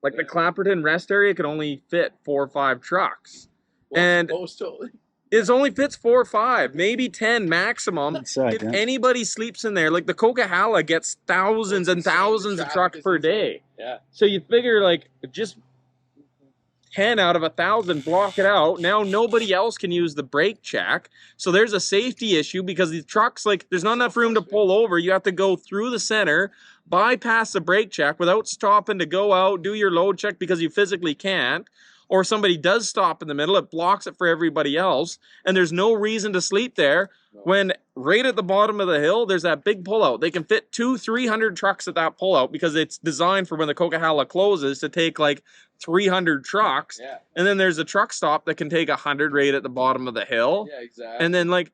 Like the Clapperton rest area could only fit 4 or 5 trucks. Well, and it only fits 4 or 5, maybe 10 maximum. If anybody sleeps in there, like the Coquihalla gets thousands and thousands of trucks per day. Yeah. So you figure like just 10 out of 1,000 block it out. Now nobody else can use the brake check. So there's a safety issue because these trucks, like, there's not enough room to pull over. You have to go through the center, bypass the brake check without stopping to go out, do your load check because you physically can't. Or somebody does stop in the middle, it blocks it for everybody else. And there's no reason to sleep there when right at the bottom of the hill, there's that big pullout. They can fit 200-300 trucks at that pullout because it's designed for when the Coquihalla closes to take like 300 trucks. Yeah. And then there's a truck stop that can take 100 right at the bottom of the hill. Yeah, exactly. And then like,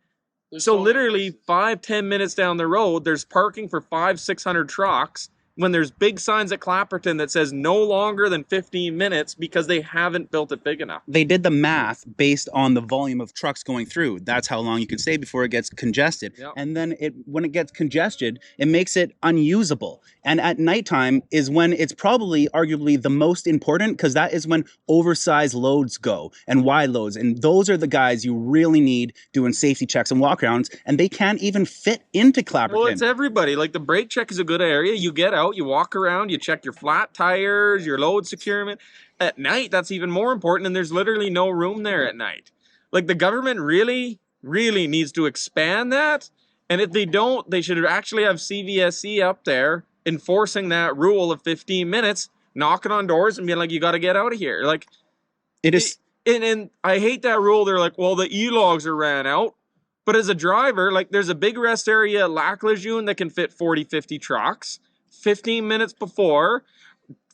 so literally 5-10 minutes down the road, there's parking for 500-600 trucks when there's big signs at Clapperton that says no longer than 15 minutes because they haven't built it big enough. They did the math based on the volume of trucks going through. That's how long you can stay before it gets congested. Yep. And then when it gets congested, it makes it unusable. And at nighttime is when it's probably arguably the most important because that is when oversized loads go and wide loads. And those are the guys you really need doing safety checks and walkarounds. And they can't even fit into Clapperton. Well, it's everybody. Like the brake check is a good area. You get out, you walk around, you check your flat tires, your load securement. At night, that's even more important, and there's literally no room there at night. Like the government really, really needs to expand that. And if they don't, they should actually have CVSC up there enforcing that rule of 15 minutes, knocking on doors and being like, you got to get out of here. Like it is. And I hate that rule. They're like, well, the e-logs are ran out. But as a driver, like there's a big rest area at Lac Lejeune that can fit 40-50 trucks. 15 minutes before,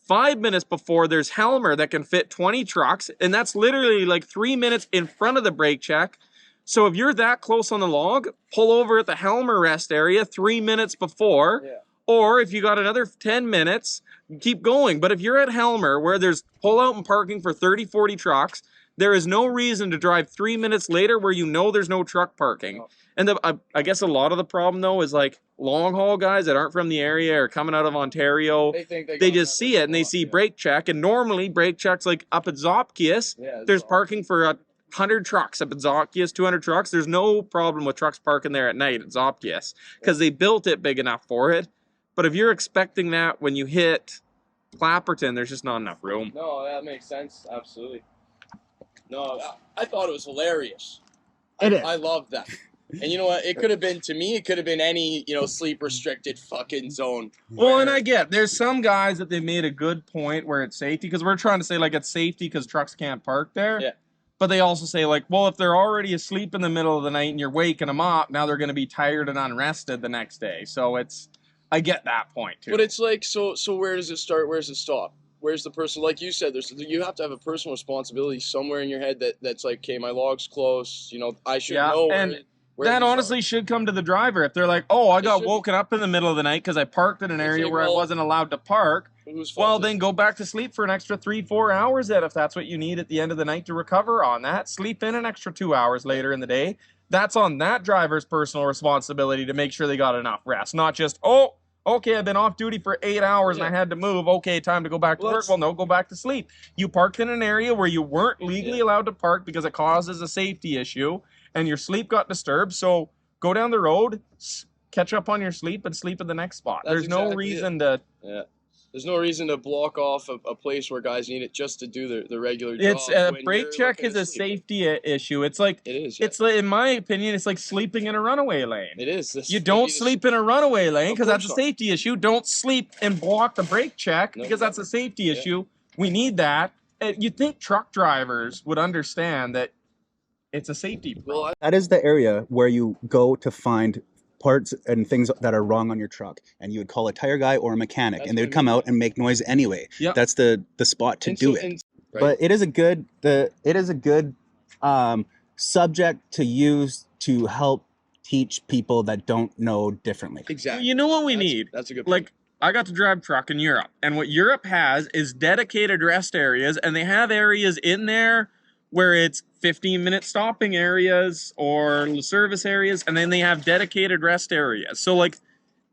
5 minutes before, there's Helmer that can fit 20 trucks. And that's literally like 3 minutes in front of the brake check. So if you're that close on the log, pull over at the Helmer rest area 3 minutes before. Yeah. Or if you got another 10 minutes, keep going. But if you're at Helmer where there's pull out and parking for 30-40 trucks, there is no reason to drive 3 minutes later where you know there's no truck parking. No. And I guess a lot of the problem, though, is like long haul guys that aren't from the area or coming out of Ontario, they just see it and they see brake check. And normally brake checks like up at Zopkias, there's parking for 100 trucks up at Zopkias, 200 trucks. There's no problem with trucks parking there at night at Zopkias because they built it big enough for it. But if you're expecting that when you hit Clapperton, there's just not enough room. No, that makes sense. Absolutely. No, I thought it was hilarious. It is. I love that. And you know what? It could have been, to me, it could have been any, sleep restricted fucking zone. Well, and I get, there's some guys that they made a good point where it's safety, because we're trying to say, like, it's safety because trucks can't park there. Yeah. But they also say, like, well, if they're already asleep in the middle of the night and you're waking them up, now they're going to be tired and unrested the next day. So I get that point, too. But it's like, so where does it start? Where does it stop? Where's the person, like you said, you have to have a personal responsibility somewhere in your head that's like, okay, my log's close, I should know where that honestly should come to the driver. If they're like, oh, I got woken up in the middle of the night because I parked in an area where I wasn't allowed to park, well, then go back to sleep for an extra 3-4 hours then if that's what you need at the end of the night to recover on that. Sleep in an extra 2 hours later in the day. That's on that driver's personal responsibility to make sure they got enough rest, not just, oh, okay, I've been off duty for 8 hours and I had to move. Okay, time to go back to work. Well, no, go back to sleep. You parked in an area where you weren't legally allowed to park because it causes a safety issue and your sleep got disturbed. So go down the road, catch up on your sleep, and sleep at the next spot. There's no reason to... Yeah. There's no reason to block off a place where guys need it just to do the regular job. It's a brake check is a safety issue. It's like it's like, in my opinion, it's like sleeping in a runaway lane. It is. You don't sleep in a runaway lane because that's a safety issue. Don't sleep and block the brake check because that's a safety issue. We need that. You'd think truck drivers would understand that it's a safety problem. That is the area where you go to find parts and things that are wrong on your truck, and you would call a tire guy or a mechanic, and they would come out and make noise anyway. Yep. That's the spot to do it. Right. But it is a good subject to use to help teach people that don't know differently. Exactly. Well, you know what we need? That's a good point. Like, I got to drive truck in Europe, and what Europe has is dedicated rest areas, and they have areas in there where it's 15-minute stopping areas or service areas, and then they have dedicated rest areas. So, like,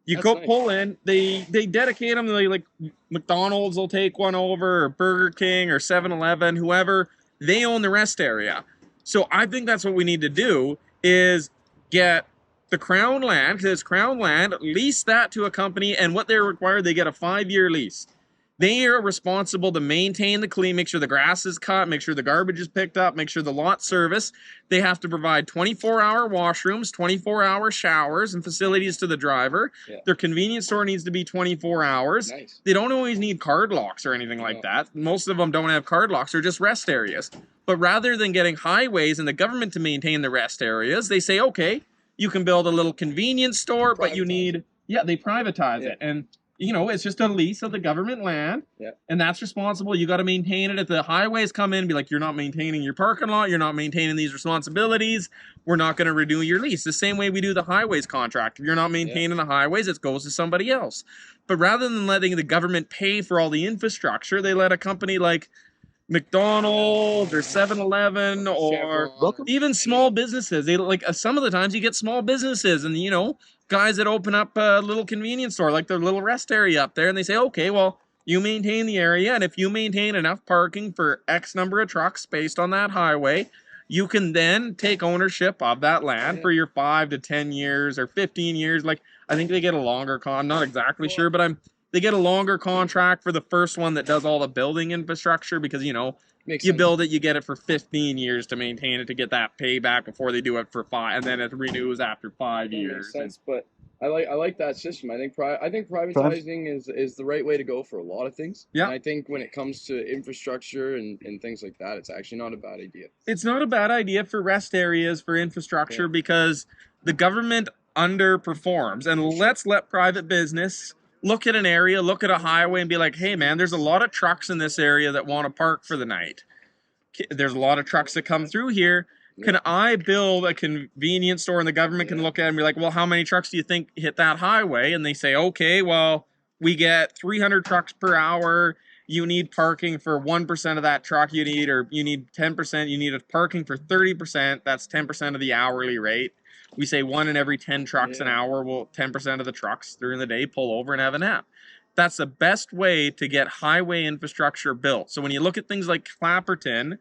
You go pull in, they dedicate them. They like McDonald's will take one over, or Burger King, or 7-Eleven, whoever. They own the rest area. So I think that's what we need to do is get the Crown land, because it's Crown land, lease that to a company, and what they're required, they get a 5-year lease. They are responsible to maintain the clean, make sure the grass is cut, make sure the garbage is picked up, make sure the lot's serviced. They have to provide 24-hour washrooms, 24-hour showers, and facilities to the driver. Yeah. Their convenience store needs to be 24 hours. Nice. They don't always need card locks or anything like that. Most of them don't have card locks. They're just rest areas. But rather than getting highways and the government to maintain the rest areas, they say, okay, you can build a little convenience store, but you need... Yeah, they privatize it. And... You know, it's just a lease of the government land, and that's responsible. You got to maintain it. If the highways come in and be like, you're not maintaining your parking lot, you're not maintaining these responsibilities, we're not going to renew your lease. The same way we do the highways contract. If you're not maintaining the highways, it goes to somebody else. But rather than letting the government pay for all the infrastructure, they let a company like McDonald's or 7-Eleven or even small businesses. They like some of the times you get small businesses and, you know, guys that open up a little convenience store, like their little rest area up there, and they say, okay, well, you maintain the area, and if you maintain enough parking for X number of trucks based on that highway, you can then take ownership of that land for your 5 to 10 years or 15 years. Like, I think they get a longer I'm not exactly sure, but they get a longer contract for the first one that does all the building infrastructure because, you know, you build it, you get it for 15 years to maintain it to get that payback before they do it for 5, and then it renews after 5 years. Makes sense, but I like that system. I think privatizing is the right way to go for a lot of things. Yeah. And I think when it comes to infrastructure and things like that, it's actually not a bad idea. It's not a bad idea for rest areas for infrastructure because the government underperforms, and let's let private business look at an area, look at a highway and be like, hey man, there's a lot of trucks in this area that want to park for the night. There's a lot of trucks that come through here. Can I build a convenience store and the government can look at it and be like, well, how many trucks do you think hit that highway? And they say, okay, well, we get 300 trucks per hour. You need parking for 1% of that truck you need 10%. You need a parking for 30%. That's 10% of the hourly rate. We say 1 in every 10 trucks an hour, 10% of the trucks during the day pull over and have a nap. That's the best way to get highway infrastructure built. So when you look at things like Clapperton,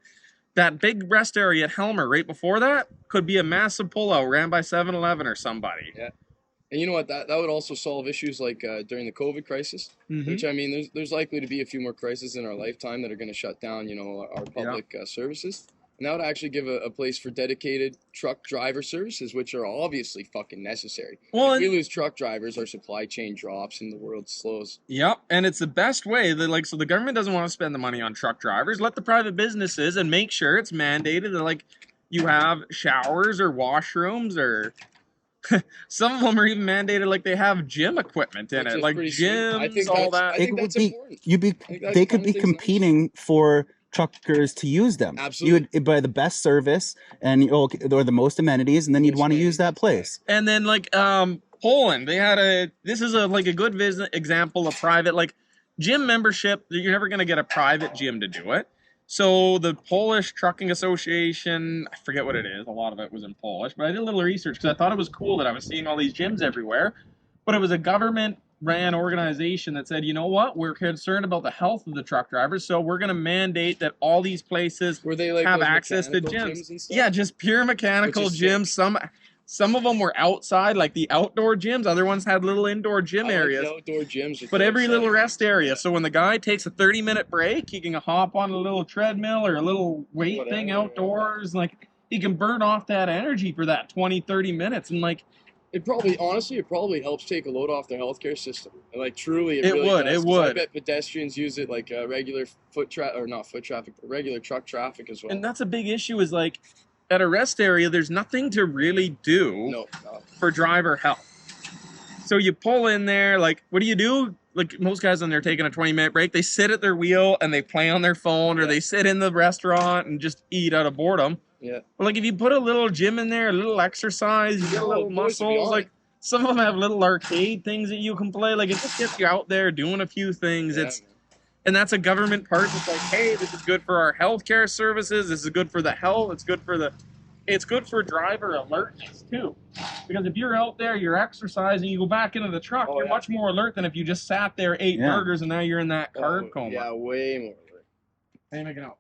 that big rest area at Helmer right before that could be a massive pullout ran by 7-Eleven or somebody. Yeah. And you know what? That would also solve issues like during the COVID crisis, which, I mean, there's likely to be a few more crises in our lifetime that are going to shut down, you know, our public services. And that would actually give a place for dedicated truck driver services, which are obviously fucking necessary. Well, if we lose truck drivers, our supply chain drops and the world slows. Yep, and it's the best way. So the government doesn't want to spend the money on truck drivers. Let the private businesses and make sure it's mandated that, like, you have showers or washrooms or... Some of them are even mandated, like they have gym equipment in it, like gyms, all that. I think that's important. They could be competing for truckers to use them. Absolutely. You would buy the best service and or the most amenities, and then you'd want to use that place. And then like Poland, they had this is a good example of private, like, gym membership. You're never going to get a private gym to do it. So the Polish Trucking Association, I forget what it is. A lot of it was in Polish, but I did a little research because I thought it was cool that I was seeing all these gyms everywhere. But it was a government-ran organization that said, you know what, we're concerned about the health of the truck drivers, so we're going to mandate that all these places have access to gyms. And stuff? Yeah, just pure mechanical gyms. Some of them were outside, like the outdoor gyms. Other ones had little indoor gym areas. Outdoor gyms. But every little rest area. So when the guy takes a 30-minute break, he can hop on a little treadmill or a little weight thing outdoors. Like, he can burn off that energy for that 20, 30 minutes. And, like... It probably helps take a load off the healthcare system. Like, truly, it really would. I bet pedestrians use it like regular regular truck traffic as well. And that's a big issue is, like... At a rest area, there's nothing to really do for driver health. So you pull in there, like, what do you do? Like, most guys when they're taking a 20-minute break, they sit at their wheel and they play on their phone or they sit in the restaurant and just eat out of boredom. Yeah. But, like, if you put a little gym in there, a little exercise, you get a little muscles, like, some of them have little arcade things that you can play. Like, it just gets you out there doing a few things. And that's a government part that's like, hey, this is good for our healthcare services. This is good for the health. It's good for the it's good for driver alertness too. Because if you're out there, you're exercising, you go back into the truck, you're much more alert than if you just sat there, ate burgers, and now you're in that carb coma. Yeah, way more alert. How you making out?